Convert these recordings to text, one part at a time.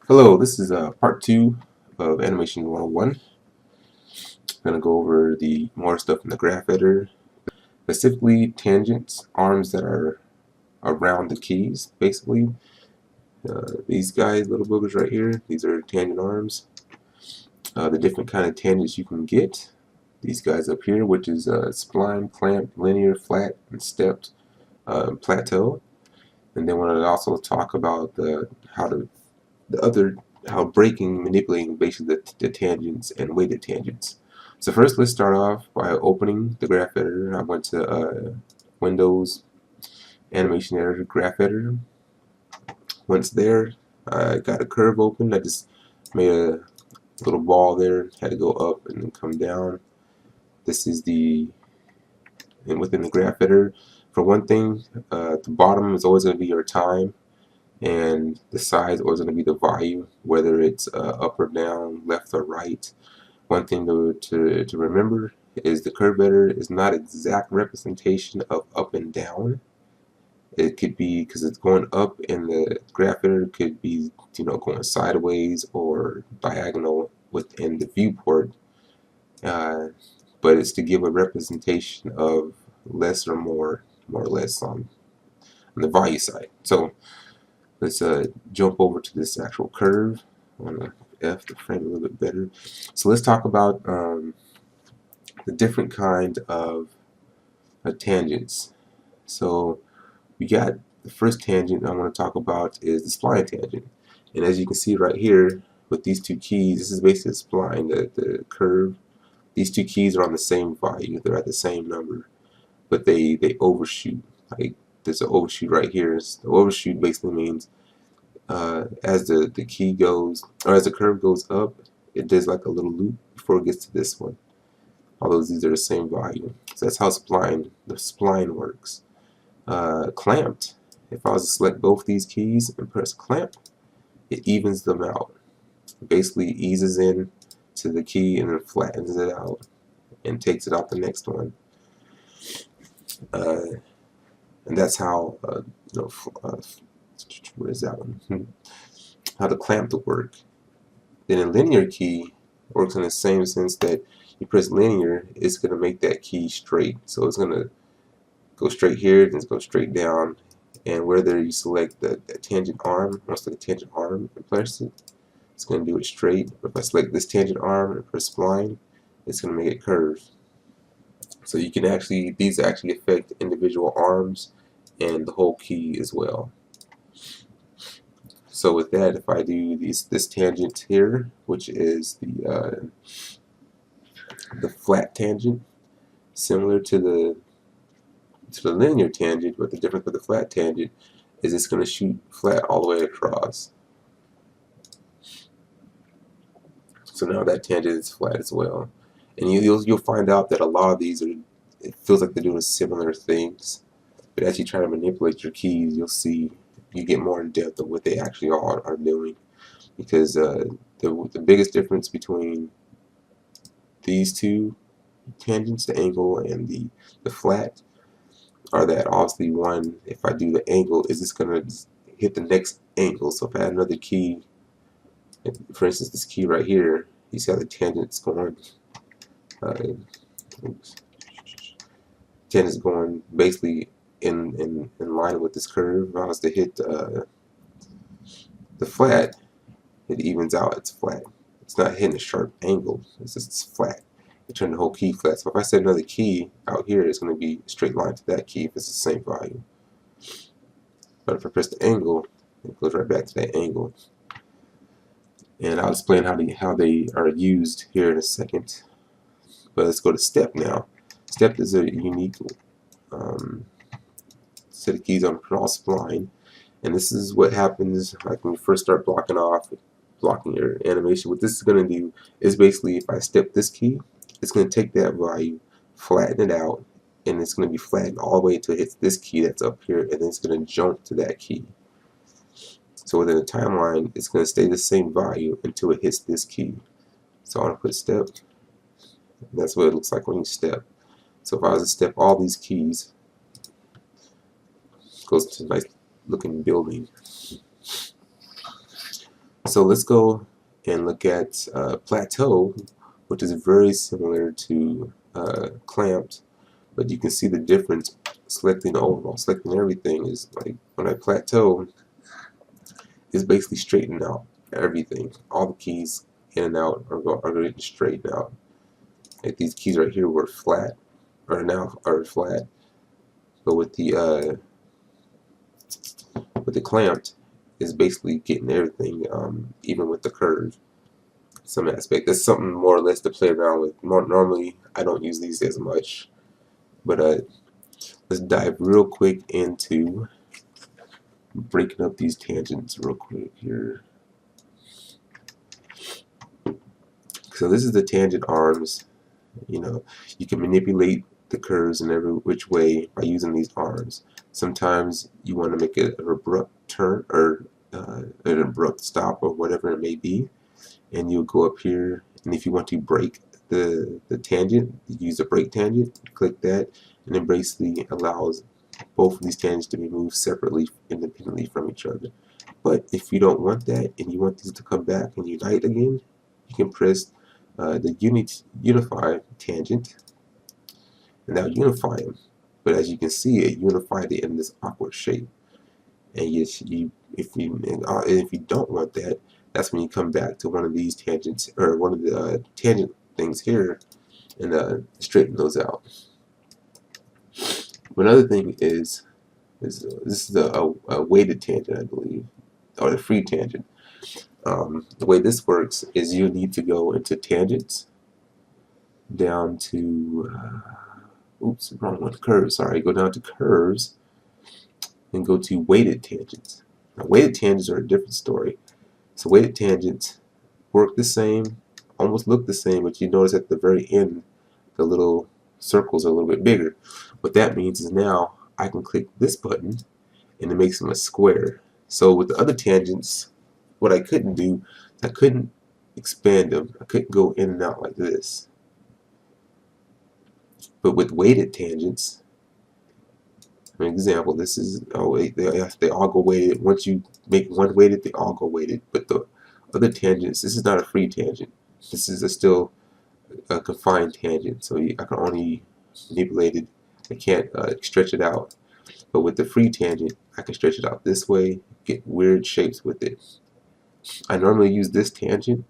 Hello, this is part 2 of Animation 101. I'm going to go over the more stuff in the graph editor, specifically tangents, arms that are around the keys, basically. These guys, little boogers right here, these are tangent arms. The different kind of tangents you can get. These guys up here, which is spline, clamp, linear, flat, and stepped, plateau. And then when I also talk about how breaking, manipulating basically the tangents and weighted tangents. So first, let's start off by opening the graph editor. I went to Windows, Animation Editor, Graph Editor. Once there, I got a curve open. I just made a little ball there. Had to go up and then come down. This is within the graph editor. For one thing, the bottom is always going to be your time, and the size is always going to be the value, whether it's up or down, left or right. One thing to remember is the curve editor is not exact representation of up and down. It could be, because it's going up in the graph editor, could be going sideways or diagonal within the viewport, but it's to give a representation of less or more or less on the value side. So let's jump over to this actual curve. I want to F the frame a little bit better. So let's talk about the different kind of tangents. So we got the first tangent I want to talk about is the spline tangent. And as you can see right here with these two keys, this is basically a spline, the curve. These two keys are on the same value. They're at the same number, but they overshoot. Like there's an overshoot right here. The overshoot basically means as the key goes, or as the curve goes up, it does like a little loop before it gets to this one. Although these are the same value. So that's how the spline works. Clamped, if I was to select both these keys and press clamp, it evens them out. It basically eases in to the key and then flattens it out and takes it out the next one. And that's how what is that one? How the clamp to work. Then a linear key works in the same sense that you press linear, it's going to make that key straight. So it's going to go straight here, then go straight down. And whether you select the tangent arm, once the tangent arm and press it, it's going to do it straight. But if I select this tangent arm and press spline, it's going to make it curve. So you can these actually affect individual arms and the whole key as well. So with that, if I do this tangent here, which is the flat tangent, similar to the linear tangent, but the difference with the flat tangent is it's going to shoot flat all the way across. So now that tangent is flat as well, and you'll find out that a lot of these it feels like they're doing similar things, but as you try to manipulate your keys, you'll see you get more in depth of what they actually are doing, because the biggest difference between these two tangents, the angle and the flat, are that obviously one, if I do the angle, is this going to hit the next angle. So if I add another key, for instance this key right here, you see how the tangent's going, tangent's going basically in line with this curve. If I was to hit the flat, it evens out, it's flat. It's not hitting a sharp angle, it's just flat. It turned the whole key flat. So if I set another key out here, it's going to be a straight line to that key if it's the same value. But if I press the angle, it goes right back to that angle. And I'll explain how they are used here in a second. But let's go to step now. Step is a unique set of keys on all spline. And this is what happens like when you first start blocking your animation. What this is going to do is basically, if I step this key, it's going to take that value, flatten it out, and it's going to be flattened all the way until it hits this key that's up here, and then it's going to jump to that key. So within the timeline, it's going to stay the same value until it hits this key. So I want to put step. And that's what it looks like when you step. So if I was to step all these keys, it goes to a nice looking building. So let's go and look at Plateau, which is very similar to clamped, but you can see the difference. Selecting overall, selecting everything is like when I plateau, is basically straightening out everything. All the keys in and out are getting straightened out. Like these keys right here were flat, or now are flat, but with the clamped, is basically getting everything even with the curve. Some aspect. That's something more or less to play around with. Normally, I don't use these as much, but let's dive real quick into breaking up these tangents real quick here. So this is the tangent arms. You know, you can manipulate the curves in every which way by using these arms. Sometimes you want to make it an abrupt turn or an abrupt stop or whatever it may be, and you'll go up here, and if you want to break the tangent, you use a break tangent, click that, and it basically allows both of these tangents to be moved separately, independently from each other. But if you don't want that and you want these to come back and unite again, you can press the Unify tangent, and that'll unify them. But as you can see, it unified it in this awkward shape. And if you don't want that, that's when you come back to one of these tangents, or one of the tangent things here, and straighten those out. Another thing is this is a weighted tangent, I believe, or a free tangent. The way this works is you need to go into tangents, down to oops, wrong one, curves. Sorry, go down to curves, and go to weighted tangents. Now, weighted tangents are a different story. So weighted tangents work the same, almost look the same, but you notice at the very end, the little circles are a little bit bigger. What that means is now I can click this button, and it makes them a square. So with the other tangents, what I couldn't do, I couldn't expand them. I couldn't go in and out like this. But with weighted tangents, for example, this is, oh wait, they all go weighted. Once you make one weighted, they all go weighted. But the other tangents, this is not a free tangent. This is still a confined tangent. So I can only manipulate it. I can't stretch it out. But with the free tangent, I can stretch it out this way, get weird shapes with it. I normally use this tangent,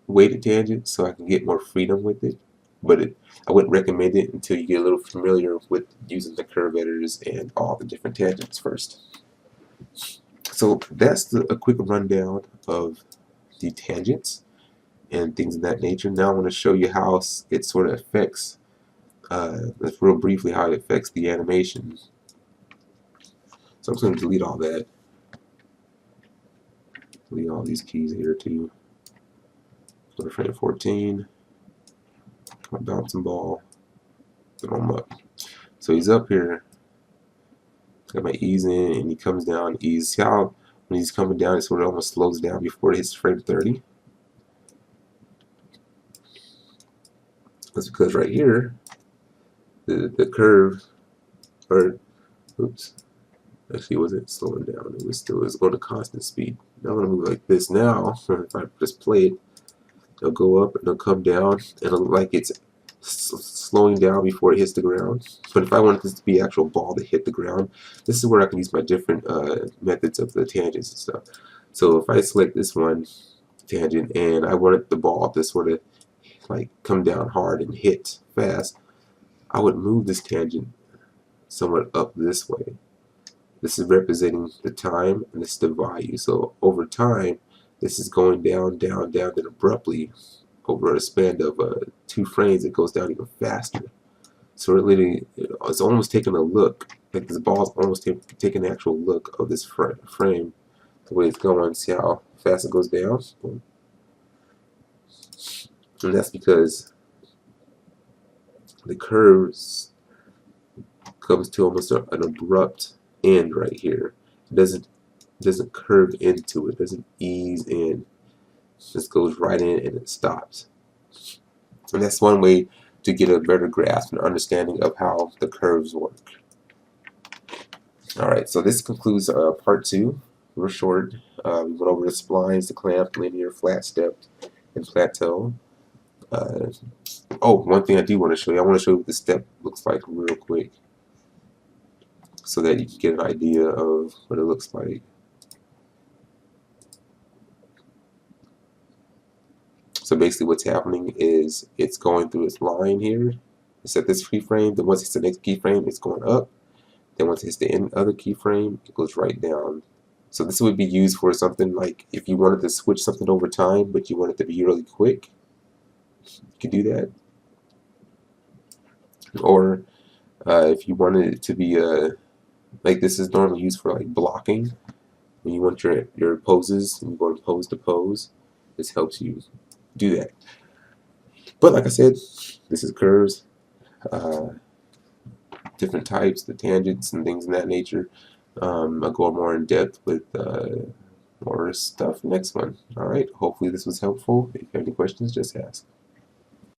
weighted tangent, so I can get more freedom with it. But I wouldn't recommend it until you get a little familiar with using the curve editors and all the different tangents first. So that's a quick rundown of the tangents and things of that nature. Now I want to show you how it sort of affects, real briefly, how it affects the animation. So I'm just going to delete all that. Delete all these keys here too. Go to frame 14. My bouncing ball. Throw him up. So he's up here. Got my ease in, and he comes down. Ease. See how when he's coming down, it sort of almost slows down before it hits frame 30. That's because right here, the curve, or oops, actually it wasn't slowing down. It was going to constant speed. Now I'm going to move like this. Now, if I just play it, it'll go up and it'll come down, and it'll look like it's slowing down before it hits the ground. But if I wanted this to be an actual ball to hit the ground, this is where I can use my different methods of the tangents and stuff. So if I select this one tangent and I wanted the ball to sort of like come down hard and hit fast, I would move this tangent somewhat up this way. This is representing the time, and this is the value. So over time, this is going down, down, down, then abruptly, over a span of 2 frames, it goes down even faster. So it literally, it's almost taking a look, like this ball's almost taking an actual look of this frame, the way it's going. See how fast it goes down? And that's because the curves comes to almost an abrupt end right here. It doesn't curve into it, doesn't ease in. It just goes right in and it stops. And that's one way to get a better grasp and understanding of how the curves work. Alright, so this concludes part 2. Real short. We went over the splines, the clamp, linear, flat stepped, and plateau. Oh, one thing I do want to show you. I want to show you what the step looks like real quick, so that you can get an idea of what it looks like. So basically what's happening is it's going through its line here. It's at this keyframe, then once it's the next keyframe, it's going up. Then once it's the end other keyframe, it goes right down. So this would be used for something like if you wanted to switch something over time, but you want it to be really quick, you could do that. Or if you wanted it to be like this is normally used for like blocking. When you want your poses and you go from pose to pose, this helps you do that. But like I said, this is curves, different types, the tangents and things in that nature. I'll go more in depth with more stuff next one. Alright, hopefully this was helpful. If you have any questions, just ask.